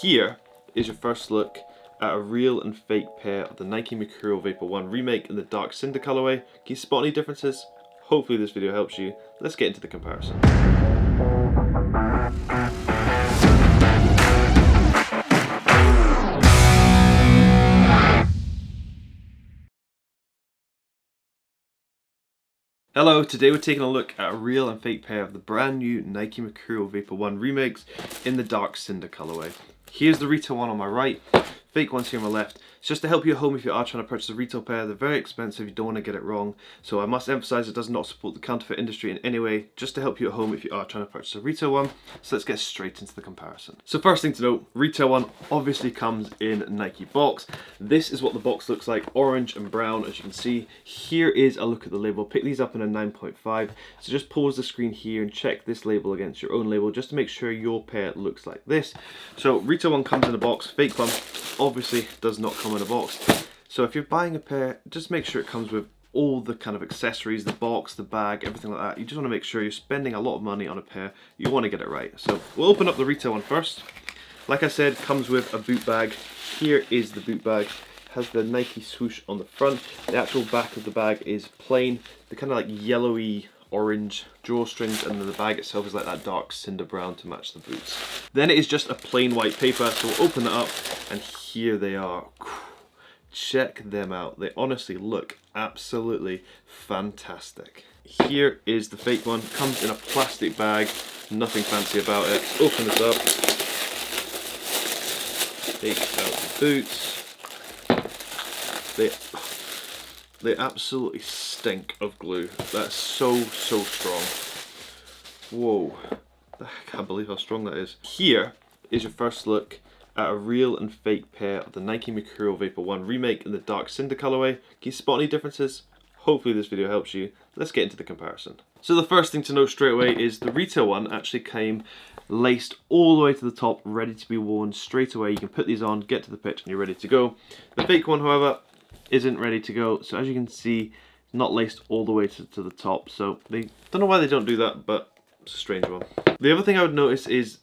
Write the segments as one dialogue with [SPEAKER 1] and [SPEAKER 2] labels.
[SPEAKER 1] Here is your first look at a real and fake pair of the NIKE MERCURIal Vapor 1 Remake in the Dark Cinder colorway. Can you spot any differences? Hopefully this video helps you. Let's get into the comparison. Hello, today we're taking a look at a real and fake pair of the brand new NIKE MERCURIal Vapor 1 Remakes in the Dark Cinder colorway. Here's the retail one on my right, fake ones here on my left. It's just to help you at home if you are trying to purchase a retail pair. They're very expensive, you don't want to get it wrong. So I must emphasize it does not support the counterfeit industry in any way, just to help you at home if you are trying to purchase a retail one. So let's get straight into the comparison. So first thing to note, retail one obviously comes in Nike box. This is what the box looks like, orange and brown as you can see. Here is a look at the label. Pick these up in a 9.5. So just pause the screen here and check this label against your own label just to make sure your pair looks like this. So retail one comes in a box, fake one obviously does not come in a box. So if you're buying a pair, just make sure it comes with all the kind of accessories, the box, the bag, everything like that. You just want to make sure you're spending a lot of money on a pair. You want to get it right. So we'll open up the retail one first. Like I said, comes with a boot bag. Here is the boot bag. Has the Nike swoosh on the front. The actual back of the bag is plain. The kind of like yellowy orange drawstrings, and then the bag itself is like that dark cinder brown to match the boots. Then it is just a plain white paper, so we'll open it up and here they are. Check them out. They honestly look absolutely fantastic. Here is the fake one. Comes in a plastic bag, nothing fancy about it. Open this up. Take out the boots. They absolutely stink of glue. That's so strong. Whoa, I can't believe how strong that is. Here is your first look at a real and fake pair of the NIKE MERCURIal Vapor 1 Remake in the Dark Cinder colorway. Can you spot any differences? Hopefully this video helps you. Let's get into the comparison. So the first thing to note straight away is the retail one actually came laced all the way to the top, ready to be worn straight away. You can put these on, get to the pitch, and you're ready to go. The fake one, however, isn't ready to go. So as you can see, not laced all the way to the top. So they don't know why they don't do that, but it's a strange one. The other thing I would notice is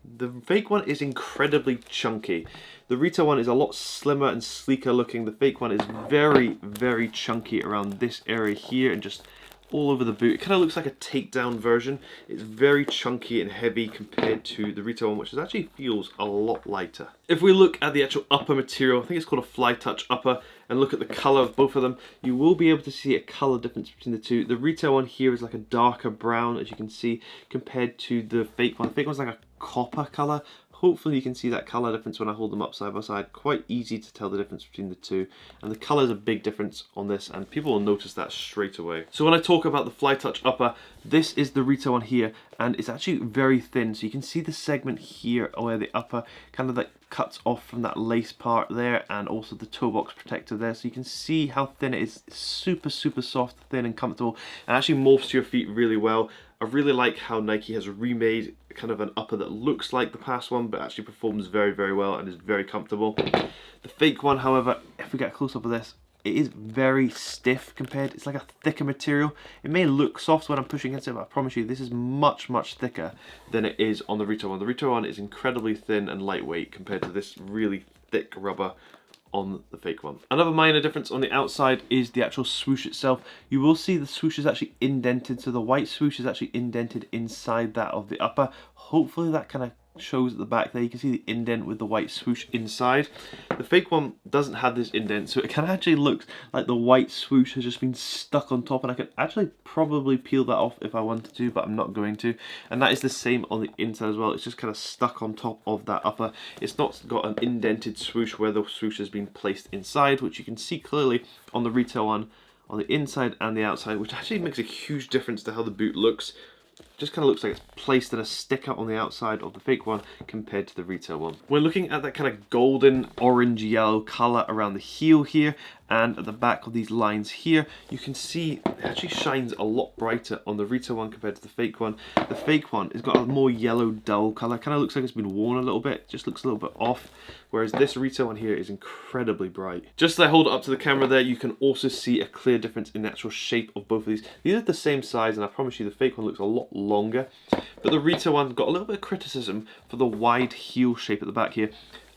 [SPEAKER 1] the fake one is incredibly chunky. The retail one is a lot slimmer and sleeker looking. The fake one is very chunky around this area here and just all over the boot. It kind of looks like a takedown version. It's very chunky and heavy compared to the retail one, which actually feels a lot lighter. If we look at the actual upper material, I think it's called a Fly Touch upper, and look at the color of both of them, you will be able to see a color difference between the two. The retail one here is like a darker brown, as you can see, compared to the fake one. The fake one's like a copper color. Hopefully you can see that color difference when I hold them up side by side. Quite easy to tell the difference between the two. And the color is a big difference on this, and people will notice that straight away. So when I talk about the Fly Touch upper, this is the retail one here, and it's actually very thin. So you can see the segment here where the upper kind of like cuts off from that lace part there, and also the toe box protector there. So you can see how thin it is. It's super soft, thin and comfortable, and actually morphs to your feet really well. I really like how Nike has remade kind of an upper that looks like the past one, but actually performs very well and is very comfortable. The fake one, however, if we get a close up of this, it is very stiff compared. It's like a thicker material. It may look soft when I'm pushing against it, but I promise you this is much thicker than it is on the retail one. The retail one is incredibly thin and lightweight compared to this really thick rubber on the fake one. Another minor difference on the outside is the actual swoosh itself. You will see the swoosh is actually indented, so the white swoosh is actually indented inside that of the upper. Hopefully that kind of shows at the back there. You can see the indent with the white swoosh inside. The fake one doesn't have this indent, so it can actually look like the white swoosh has just been stuck on top, and I could actually probably peel that off if I wanted to, but I'm not going to. And that is the same on the inside as well. It's just kind of stuck on top of that upper. It's not got an indented swoosh where the swoosh has been placed inside, which you can see clearly on the retail one on the inside and the outside, which actually makes a huge difference to how the boot looks. Just kind of looks like it's placed in a sticker on the outside of the fake one compared to the retail one. We're looking at that kind of golden orange yellow color around the heel here, and at the back of these lines here, you can see it actually shines a lot brighter on the retail one compared to the fake one. The fake one has got a more yellow dull color, kind of looks like it's been worn a little bit, just looks a little bit off, whereas this retail one here is incredibly bright. Just as I hold it up to the camera there, you can also see a clear difference in the actual shape of both of these. These are the same size, and I promise you the fake one looks a lot longer. But the retail one got a little bit of criticism for the wide heel shape at the back here.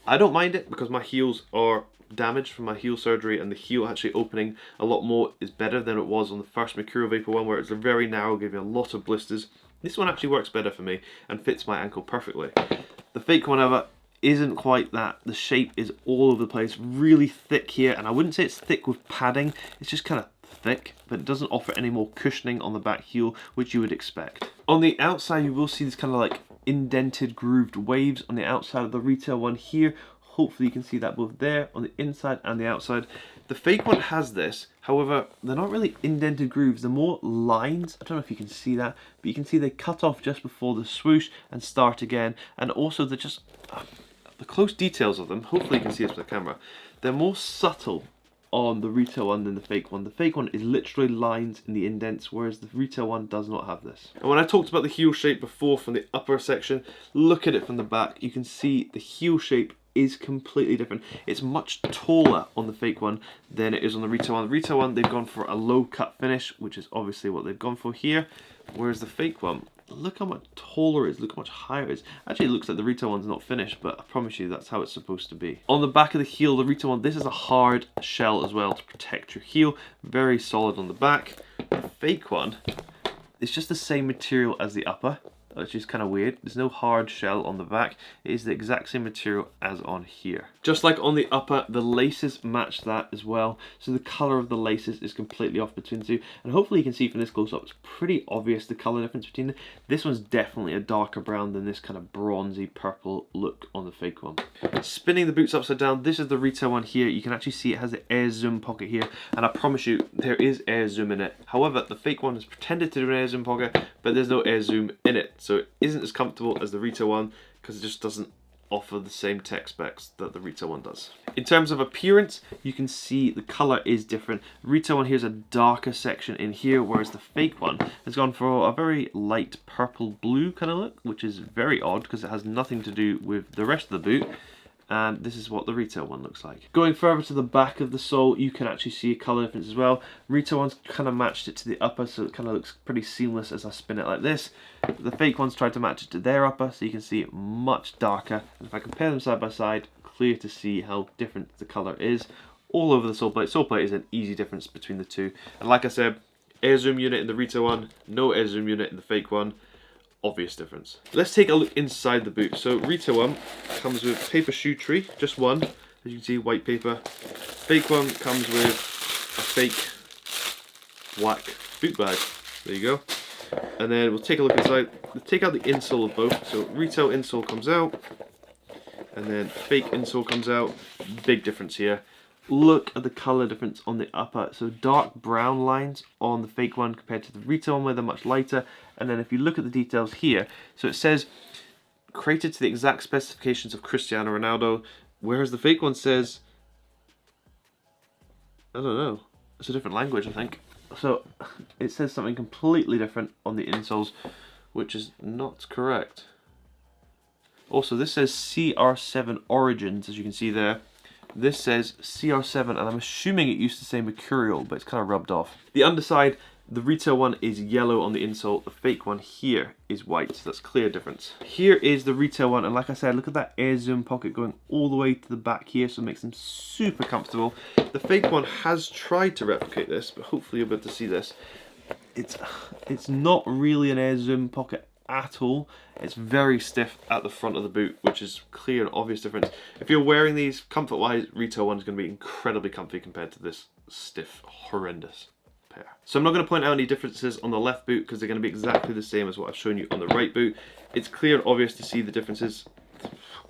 [SPEAKER 1] I don't mind it because my heels are damaged from my heel surgery, and the heel actually opening a lot more is better than it was on the first Mercurial Vapor one, where it's very narrow, giving a lot of blisters. This one actually works better for me and fits my ankle perfectly. The fake one, however, isn't quite that. The shape is all over the place, really thick here, and I wouldn't say it's thick with padding, it's just kind of thick, but it doesn't offer any more cushioning on the back heel, which you would expect. On the outside, you will see this kind of like indented grooved waves on the outside of the retail one here. Hopefully you can see that both there on the inside and the outside. The fake one has this, however, they're not really indented grooves, they're more lines. I don't know if you can see that, but you can see they cut off just before the swoosh and start again. And also they're just, the close details of them, hopefully you can see this with the camera, they're more subtle on the retail one than the fake one. The fake one is literally lines in the indents, whereas the retail one does not have this. And when I talked about the heel shape before from the upper section, look at it from the back. You can see the heel shape is completely different. It's much taller on the fake one than it is on the retail one. The retail one, they've gone for a low cut finish, which is obviously what they've gone for here, whereas the fake one, look how much taller it is, look how much higher it is. Actually, it looks like the retail one's not finished, but I promise you that's how it's supposed to be. On the back of the heel, the retail one, this is a hard shell as well to protect your heel. Very solid on the back. The fake one, it's just the same material as the upper, which is kind of weird. There's no hard shell on the back. It is the exact same material as on here. Just like on the upper, the laces match that as well. So the color of the laces is completely off between the two. And hopefully you can see from this close up, it's pretty obvious the color difference between them. This one's definitely a darker brown than this kind of bronzy purple look on the fake one. Spinning the boots upside down, this is the retail one here. You can actually see it has the air zoom pocket here. And I promise you, there is air zoom in it. However, the fake one has pretended to do an air zoom pocket, but there's no air zoom in it. So it isn't as comfortable as the retail one because it just doesn't offer the same tech specs that the retail one does. In terms of appearance, you can see the color is different. Retail one here is a darker section in here, whereas the fake one has gone for a very light purple blue kind of look, which is very odd because it has nothing to do with the rest of the boot. And this is what the retail one looks like. Going further to the back of the sole, you can actually see a colour difference as well. Retail one's kind of matched it to the upper, so it kind of looks pretty seamless as I spin it like this. The fake one's tried to match it to their upper, so you can see it much darker. And if I compare them side by side, clear to see how different the colour is all over the sole plate. Sole plate is an easy difference between the two. And like I said, air zoom unit in the retail one, no air zoom unit in the fake one. Obvious difference. Let's take a look inside the boot. So retail one comes with paper shoe tree, just one, as you can see, white paper. Fake one comes with a fake black boot bag. There you go. And then we'll take a look inside. We'll take out the insole of both. So retail insole comes out, and then fake insole comes out. Big difference here. Look at the color difference on the upper. So dark brown lines on the fake one compared to the retail one where they're much lighter. And then if you look at the details here, so it says created to the exact specifications of Cristiano Ronaldo, whereas the fake one says, I don't know, it's a different language, I think. So it says something completely different on the insoles, which is not correct. Also, this says CR7 Origins, as you can see there. This says CR7, and I'm assuming it used to say Mercurial, but it's kind of rubbed off. The underside, the retail one is yellow on the insole, the fake one here is white, so that's a clear difference. Here is the retail one, and like I said, look at that air zoom pocket going all the way to the back here, so it makes them super comfortable. The fake one has tried to replicate this, but hopefully you'll be able to see this. It's not really an air zoom pocket at all. It's very stiff at the front of the boot, which is clear and obvious difference. If you're wearing these comfort wise, retail one is going to be incredibly comfy compared to this stiff, horrendous pair. So I'm not going to point out any differences on the left boot because they're going to be exactly the same as what I've shown you on the right boot. It's clear and obvious to see the differences.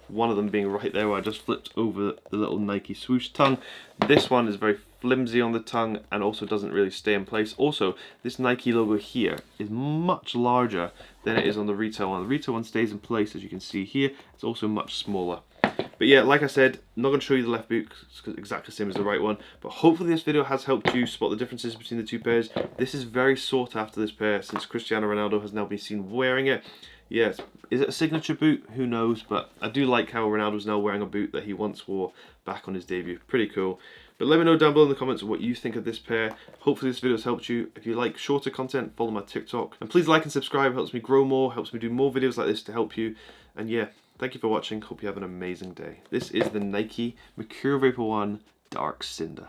[SPEAKER 1] One of them being right there where I just flipped over the little Nike swoosh tongue. This one is very flimsy on the tongue and also doesn't really stay in place. Also, this Nike logo here is much larger than it is on the retail one. The retail one stays in place, as you can see here. It's also much smaller. But yeah, like I said, I'm not going to show you the left boot because it's exactly the same as the right one. But hopefully this video has helped you spot the differences between the two pairs. This is very sought after, this pair, since Cristiano Ronaldo has now been seen wearing it. Yes, is it a signature boot? Who knows, but I do like how Ronaldo's now wearing a boot that he once wore back on his debut. Pretty cool. But let me know down below in the comments what you think of this pair. Hopefully this video has helped you. If you like shorter content, follow my TikTok. And please like and subscribe, helps me grow more, helps me do more videos like this to help you. And yeah, thank you for watching. Hope you have an amazing day. This is the NIKE Mercurial Vapor 1 Dark Cinder.